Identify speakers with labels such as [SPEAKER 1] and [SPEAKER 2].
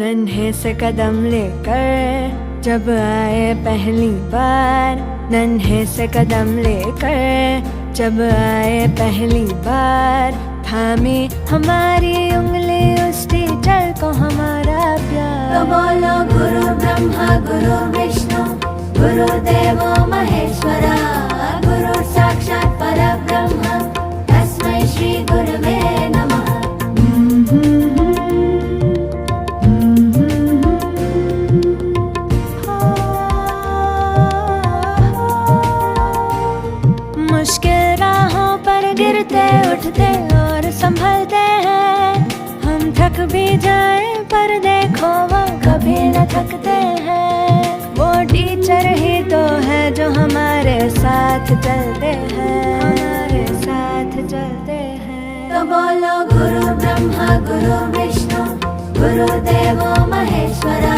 [SPEAKER 1] नन्हे से कदम लेकर जब आए पहली बार, नन्हे से कदम लेकर जब आए पहली बार, थामी हमारी उंगली उस टीचर को हमारा प्यार।
[SPEAKER 2] तो बोलो गुरु ब्रह्मा गुरु विष्णु गुरुदेवो महेश्वरा, गुरु साक्षात् परब्रह्म तस्मै श्री गुरवे नमः।
[SPEAKER 1] मुश्किल राहों पर गिरते उठते और संभलते हैं, हम थक भी जाए पर देखो वो कभी न थकते हैं। वो टीचर ही तो है जो हमारे साथ चलते हैं, हमारे साथ चलते हैं।
[SPEAKER 2] तो बोलो गुरु ब्रह्मा गुरु विष्णु गुरुदेवो महेश्वरा,